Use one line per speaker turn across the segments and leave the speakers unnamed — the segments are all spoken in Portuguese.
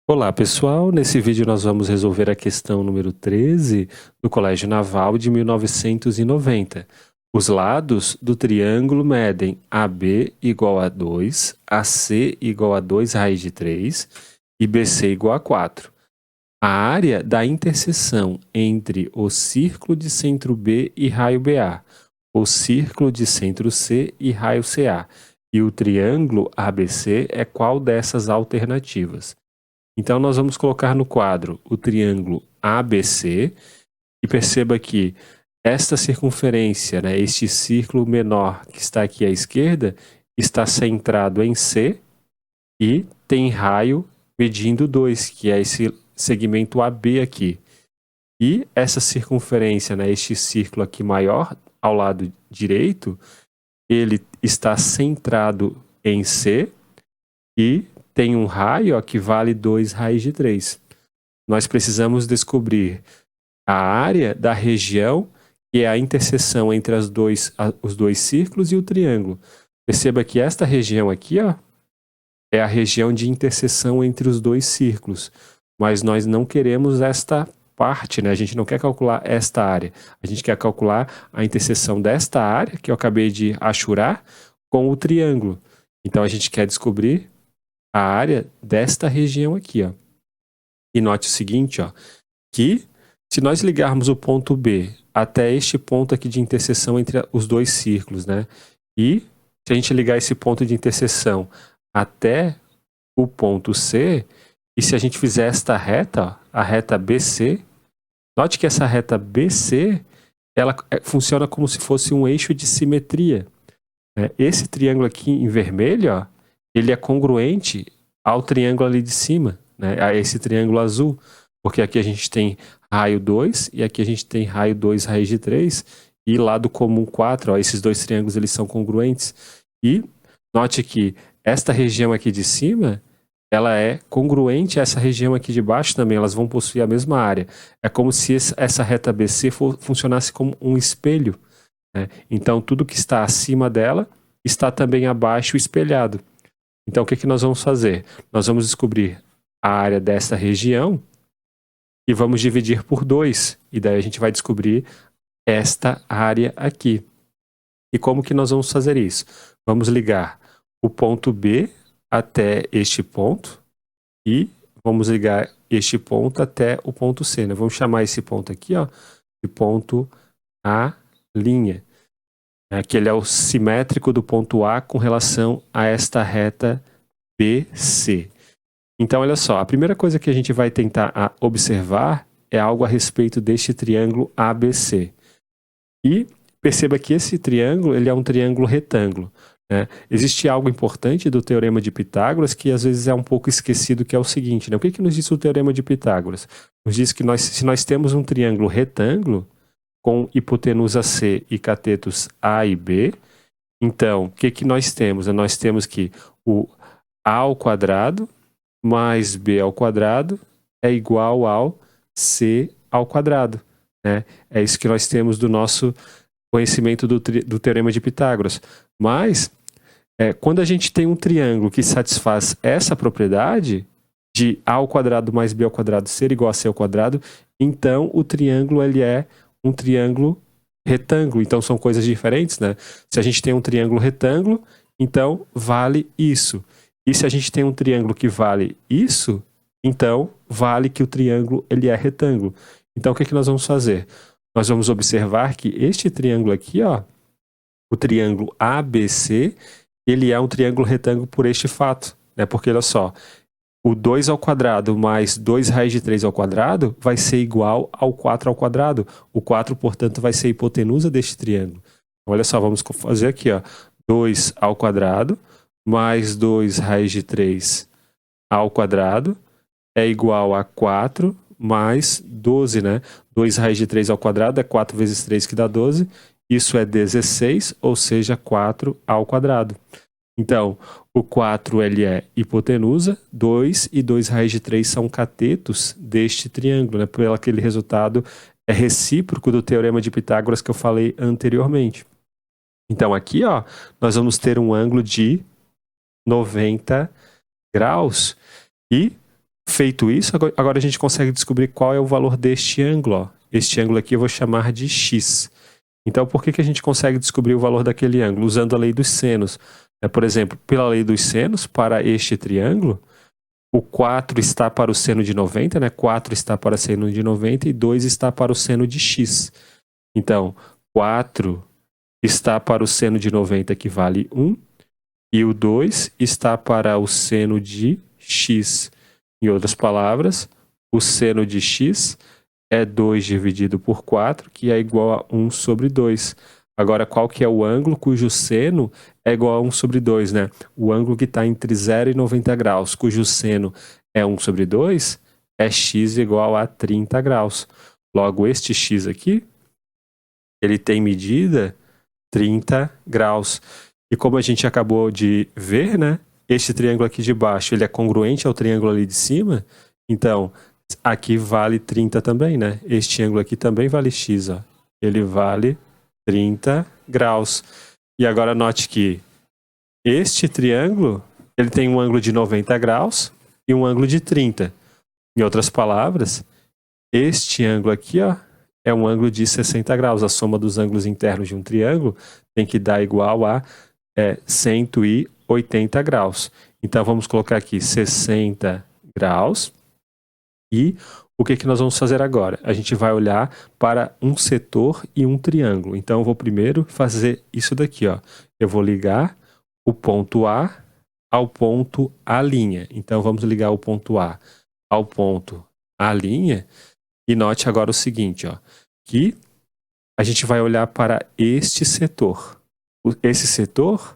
Olá pessoal, nesse vídeo nós vamos resolver a questão número 13 do Colégio Naval de 1990. Os lados do triângulo medem AB igual a 2, AC igual a 2 raiz de 3 e BC igual a 4. A área da interseção entre o círculo de centro B e raio BA, o círculo de centro C e raio CA e o triângulo ABC é qual dessas alternativas? Então, nós vamos colocar no quadro o triângulo ABC e perceba que esta circunferência, né, este círculo menor que está aqui à esquerda, está centrado em C e tem raio medindo 2, que é esse segmento AB aqui. E essa circunferência, né, este círculo aqui maior, ao lado direito, ele está centrado em C e tem um raio ó, que vale 2 raiz de 3. Nós precisamos descobrir a área da região que é a interseção entre os dois círculos e o triângulo. Perceba que esta região aqui ó, é a região de interseção entre os dois círculos, mas nós não queremos esta parte, né? A gente não quer calcular esta área, a gente quer calcular a interseção desta área, que eu acabei de achurar, com o triângulo. Então a gente quer descobrir a área desta região aqui, ó. E note o seguinte, ó, que se nós ligarmos o ponto B até este ponto aqui de interseção entre os dois círculos, né? E se a gente ligar esse ponto de interseção até o ponto C, e se a gente fizer esta reta, ó, a reta BC, note que essa reta BC, ela funciona como se fosse um eixo de simetria. Esse triângulo aqui em vermelho, ó, ele é congruente ao triângulo ali de cima, né, a esse triângulo azul, porque aqui a gente tem raio 2 e aqui a gente tem raio 2 raiz de 3 e lado comum 4, ó, esses dois triângulos eles são congruentes. E note que esta região aqui de cima, ela é congruente a essa região aqui de baixo também, elas vão possuir a mesma área. É como se essa reta BC funcionasse como um espelho, né? Então tudo que está acima dela está também abaixo espelhado. Então, o que nós vamos fazer? Nós vamos descobrir a área dessa região e vamos dividir por 2. E daí a gente vai descobrir esta área aqui. E como que nós vamos fazer isso? Vamos ligar o ponto B até este ponto e vamos ligar este ponto até o ponto C, né? Vamos chamar esse ponto aqui, ó, de ponto A', que ele é o simétrico do ponto A com relação a esta reta BC. Então, olha só, a primeira coisa que a gente vai tentar observar é algo a respeito deste triângulo ABC. E perceba que esse triângulo ele é um triângulo retângulo, né? Existe algo importante do Teorema de Pitágoras que às vezes é um pouco esquecido, que é o seguinte, né? O que nos diz o Teorema de Pitágoras? Nos diz que se nós temos um triângulo retângulo, com hipotenusa C e catetos A e B, então, o que nós temos? Nós temos que o A ao quadrado mais B ao quadrado é igual ao C ao quadrado, né? É isso que nós temos do nosso conhecimento do Teorema de Pitágoras. Mas, quando a gente tem um triângulo que satisfaz essa propriedade de A ao quadrado mais B ao quadrado ser igual a C ao quadrado, então o triângulo ele é um triângulo retângulo. Então são coisas diferentes, né? Se a gente tem um triângulo retângulo, então vale isso. E se a gente tem um triângulo que vale isso, então vale que o triângulo ele é retângulo. Então o que nós vamos fazer? Nós vamos observar que este triângulo aqui, ó, o triângulo ABC, ele é um triângulo retângulo por este fato, né? Porque olha só, o 2 ao quadrado mais 2 raiz de 3 ao quadrado vai ser igual ao 4 ao quadrado. O 4, portanto, vai ser a hipotenusa deste triângulo. Então, olha só, vamos fazer aqui, ó, 2 ao quadrado mais 2 raiz de 3 ao quadrado é igual a 4 mais 12, né? 2 raiz de 3 ao quadrado é 4 vezes 3 que dá 12. Isso é 16, ou seja, 4 ao quadrado. Então, o 4 ele é hipotenusa, 2 e 2 raiz de 3 são catetos deste triângulo, né? Por aquele resultado é recíproco do Teorema de Pitágoras que eu falei anteriormente. Então, aqui, ó, nós vamos ter um ângulo de 90 graus. E Feito isso, agora a gente consegue descobrir qual é o valor deste ângulo. Ó. Este ângulo aqui eu vou chamar de x. Então, por que a gente consegue descobrir o valor daquele ângulo? Usando a lei dos senos. Por exemplo, pela lei dos senos, para este triângulo, o 4 está para o seno de 90, né? 4 está para o seno de 90 e 2 está para o seno de x. Então, 4 está para o seno de 90, que vale 1, e o 2 está para o seno de x. Em outras palavras, o seno de x é 2 dividido por 4, que é igual a 1 sobre 2. Agora, qual que é o ângulo cujo seno é igual a 1 sobre 2, né? O ângulo que está entre 0 e 90 graus, cujo seno é 1 sobre 2, é x igual a 30 graus. Logo, este x aqui, ele tem medida 30 graus. E como a gente acabou de ver, né? Este triângulo aqui de baixo, ele é congruente ao triângulo ali de cima. Então, aqui vale 30 também, né? Este ângulo aqui também vale x, ó. Ele vale 30 graus. E agora note que este triângulo, ele tem um ângulo de 90 graus e um ângulo de 30. Em outras palavras, este ângulo aqui, ó, é um ângulo de 60 graus. A soma dos ângulos internos de um triângulo tem que dar igual a 180 graus. Então, vamos colocar aqui 60 graus. E o que nós vamos fazer agora? A gente vai olhar para um setor e um triângulo. Então, eu vou primeiro fazer isso daqui, ó. Eu vou ligar o ponto A ao ponto A'. Então, vamos ligar o ponto A ao ponto A'. E note agora o seguinte, ó, que a gente vai olhar para este setor. Esse setor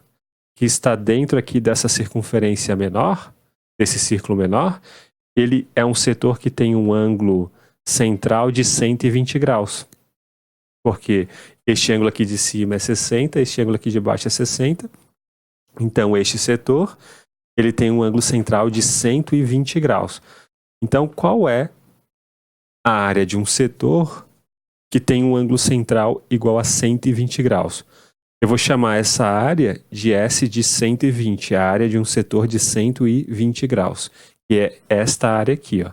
que está dentro aqui dessa circunferência menor, desse círculo menor, ele é um setor que tem um ângulo central de 120 graus. Porque este ângulo aqui de cima é 60, este ângulo aqui de baixo é 60. Então, este setor, ele tem um ângulo central de 120 graus. Então, qual é a área de um setor que tem um ângulo central igual a 120 graus? Eu vou chamar essa área de S de 120, a área de um setor de 120 graus, que é esta área aqui, ó.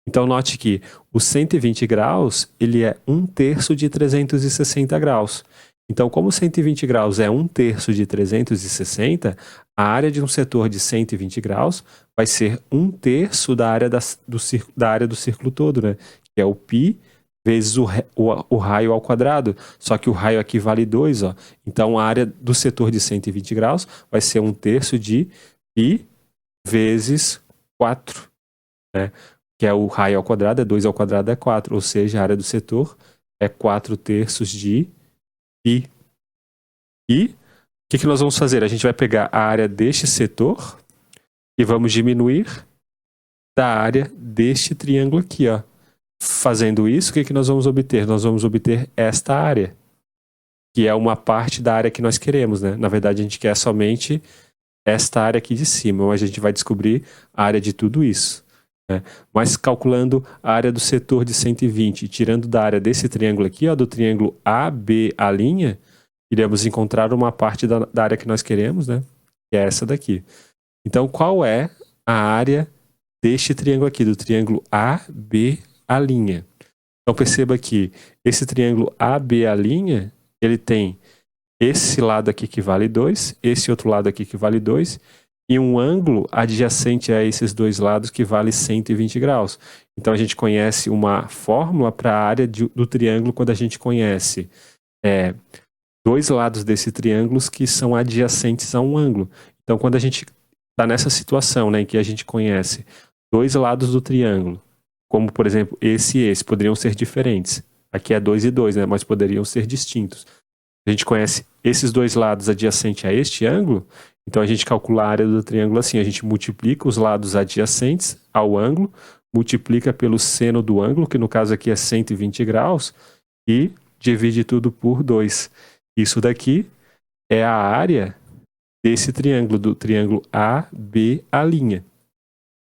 Então, note que o 120 graus, ele é 1/3 de 360 graus. Então, como 120 graus é 1/3 de 360, a área de um setor de 120 graus vai ser 1/3 da área do círculo todo, né? Que é o π vezes o raio ao quadrado. Só que o raio aqui vale 2, ó. Então, a área do setor de 120 graus vai ser 1/3 de π vezes 4, né? Que é o raio ao quadrado, 2 ao quadrado é 4. Ou seja, a área do setor é 4/3 de π. E o que nós vamos fazer? A gente vai pegar a área deste setor e vamos diminuir da área deste triângulo aqui, ó. Fazendo isso, o que nós vamos obter? Nós vamos obter esta área, que é uma parte da área que nós queremos, né? Na verdade, a gente quer somente esta área aqui de cima, mas a gente vai descobrir a área de tudo isso, né? Mas calculando a área do setor de 120, tirando da área desse triângulo aqui, ó, do triângulo ABA', iremos encontrar uma parte da área que nós queremos, né? Que é essa daqui. Então, qual é a área deste triângulo aqui, do triângulo ABA'? Então, perceba que esse triângulo ABA', ele tem esse lado aqui que vale 2, esse outro lado aqui que vale 2, e um ângulo adjacente a esses dois lados que vale 120 graus. Então, a gente conhece uma fórmula para a área do triângulo quando a gente conhece dois lados desse triângulo que são adjacentes a um ângulo. Então, quando a gente está nessa situação, né, em que a gente conhece dois lados do triângulo, como, por exemplo, esse e esse, poderiam ser diferentes. Aqui é 2 e 2, né, mas poderiam ser distintos. A gente conhece esses dois lados adjacentes a este ângulo, então a gente calcula a área do triângulo assim, a gente multiplica os lados adjacentes ao ângulo, multiplica pelo seno do ângulo, que no caso aqui é 120 graus, e divide tudo por 2. Isso daqui é a área desse triângulo, do triângulo ABA'.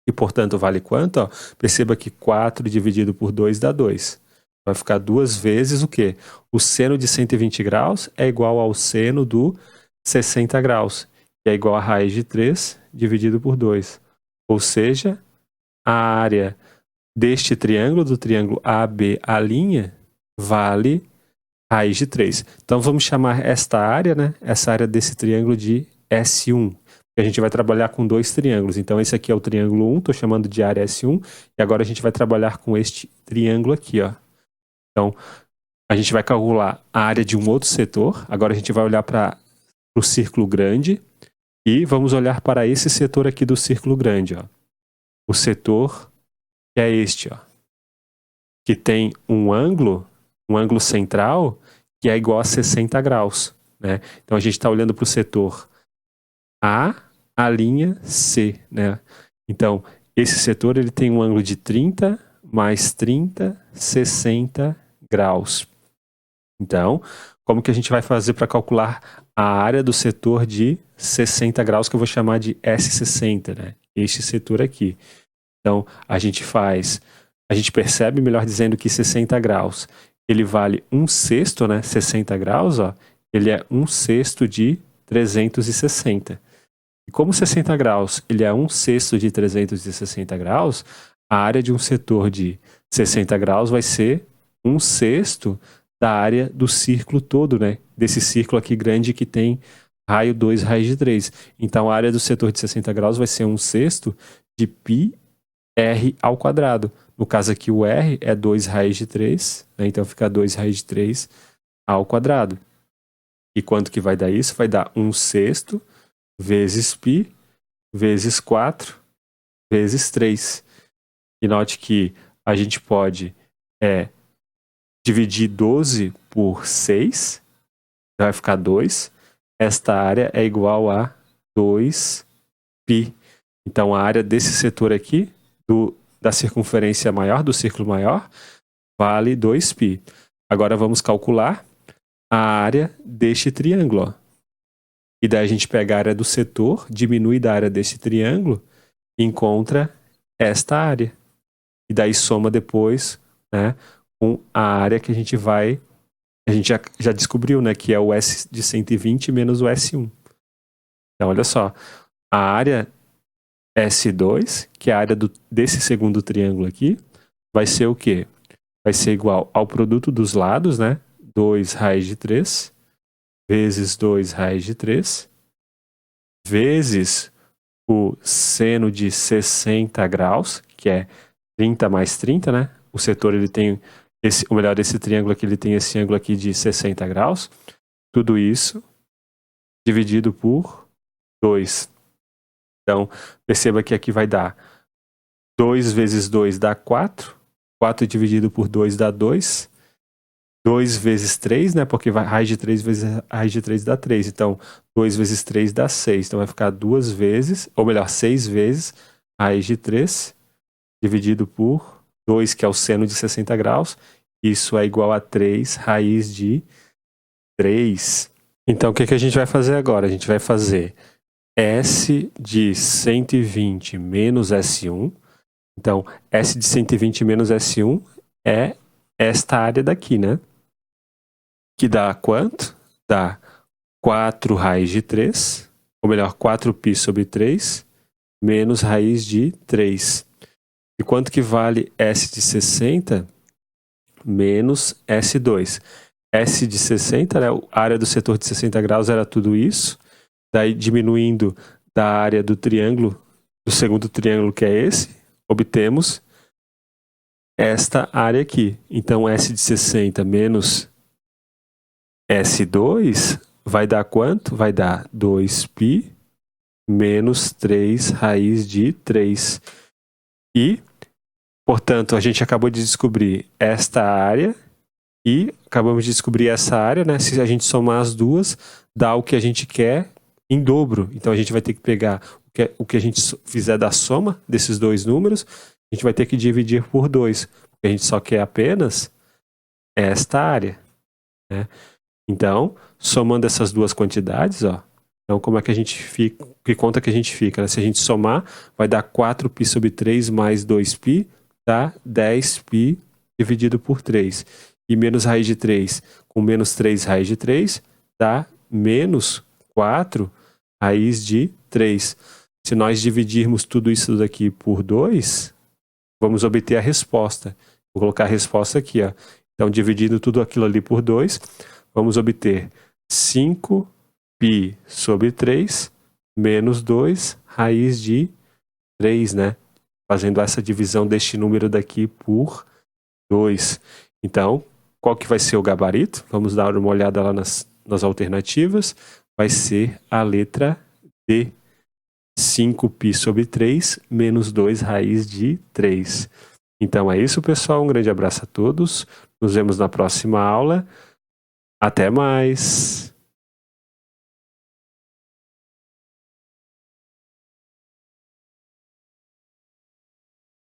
E, portanto, vale quanto? Ó, perceba que 4 dividido por 2 dá 2. Vai ficar 2 vezes o quê? O seno de 120 graus é igual ao seno do 60 graus, que é igual a raiz de 3 dividido por 2. Ou seja, a área deste triângulo, do triângulo AB, a linha, vale raiz de 3. Então, vamos chamar esta área, né, essa área desse triângulo de S1. A gente vai trabalhar com dois triângulos. Então, esse aqui é o triângulo 1, estou chamando de área S1. E agora a gente vai trabalhar com este triângulo aqui, ó. Então, a gente vai calcular a área de um outro setor. Agora a gente vai olhar para o círculo grande. E vamos olhar para esse setor aqui do círculo grande, ó. O setor que é este, ó. Que tem um ângulo central, que é igual a 60 graus, né? Então, a gente está olhando para o setor a linha C, né? Então, esse setor ele tem um ângulo de 30 mais 30, 60 graus. Então, como que a gente vai fazer para calcular a área do setor de 60 graus, que eu vou chamar de S60, né? Este setor aqui. Então, a gente percebe, melhor dizendo, que 60 graus, ele vale 1/6, né? 60 graus, ó, ele é 1/6 de 360. E como 60 graus ele é 1/6 de 360 graus, a área de um setor de 60 graus vai ser 1/6 da área do círculo todo, né? Desse círculo aqui grande que tem raio 2 raiz de 3. Então, a área do setor de 60 graus vai ser 1/6 de πr ao quadrado. No caso aqui, o r é 2 raiz de 3, né? Então fica 2 raiz de 3 ao quadrado. E quanto que vai dar isso? Vai dar 1/6 vezes π vezes 4 vezes 3. E note que a gente pode dividir 12 por 6, então vai ficar 2. Esta área é igual a 2π. Então, a área desse setor aqui, da circunferência maior, do círculo maior, vale 2π. Agora, vamos calcular a área deste triângulo, ó. E daí a gente pega a área do setor, diminui da área desse triângulo e encontra esta área. E daí soma depois, né, com a área que a gente já descobriu, né, que é o S de 120 menos o S1. Então, olha só, a área S2, que é a área desse segundo triângulo aqui, vai ser o quê? Vai ser igual ao produto dos lados, né, 2 raiz de 3, vezes 2 raiz de 3, vezes o seno de 60 graus, que é 30 mais 30, né? O setor ele tem esse triângulo aqui, ele tem esse ângulo aqui de 60 graus. Tudo isso dividido por 2. Então, perceba que aqui vai dar 2 vezes 2 dá 4. 4 dividido por 2 dá 2. 2 vezes 3, né? Porque raiz de 3 vezes raiz de 3 dá 3. Então, 2 vezes 3 dá 6. Então, vai ficar 2 vezes, ou melhor, 6 vezes raiz de 3 dividido por 2, que é o seno de 60 graus. Isso é igual a 3 raiz de 3. Então, o que a gente vai fazer agora? A gente vai fazer S de 120 menos S1. Então, S de 120 menos S1 é esta área daqui, né? Que dá quanto? Dá 4 raiz de 3, ou melhor, 4π sobre 3, menos raiz de 3. E quanto que vale S de 60 menos S2? S de 60, né, a área do setor de 60 graus era tudo isso. Daí, diminuindo da área do triângulo, do segundo triângulo, que é esse, obtemos esta área aqui. Então, S de 60 menos S2 vai dar quanto? Vai dar 2π menos 3 raiz de 3. E, portanto, a gente acabou de descobrir esta área e acabamos de descobrir essa área, né? Se a gente somar as duas, dá o que a gente quer em dobro. Então, a gente vai ter que pegar o que a gente fizer da soma desses dois números, a gente vai ter que dividir por 2, porque a gente só quer apenas esta área, né? Então, somando essas duas quantidades, ó, então como é que a gente fica, que conta que a gente fica, né? Se a gente somar, vai dar 4π sobre 3 mais 2π, dá 10π dividido por 3. E menos raiz de 3 com menos 3 raiz de 3 dá menos 4 raiz de 3. Se nós dividirmos tudo isso daqui por 2, vamos obter a resposta. Vou colocar a resposta aqui, ó. Então, dividindo tudo aquilo ali por 2, vamos obter 5π sobre 3 menos 2 raiz de 3, né? Fazendo essa divisão deste número daqui por 2. Então, qual que vai ser o gabarito? Vamos dar uma olhada lá nas alternativas. Vai ser a letra D. 5π sobre 3 menos 2 raiz de 3. Então é isso, pessoal. Um grande abraço a todos. Nos vemos na próxima aula. Até mais!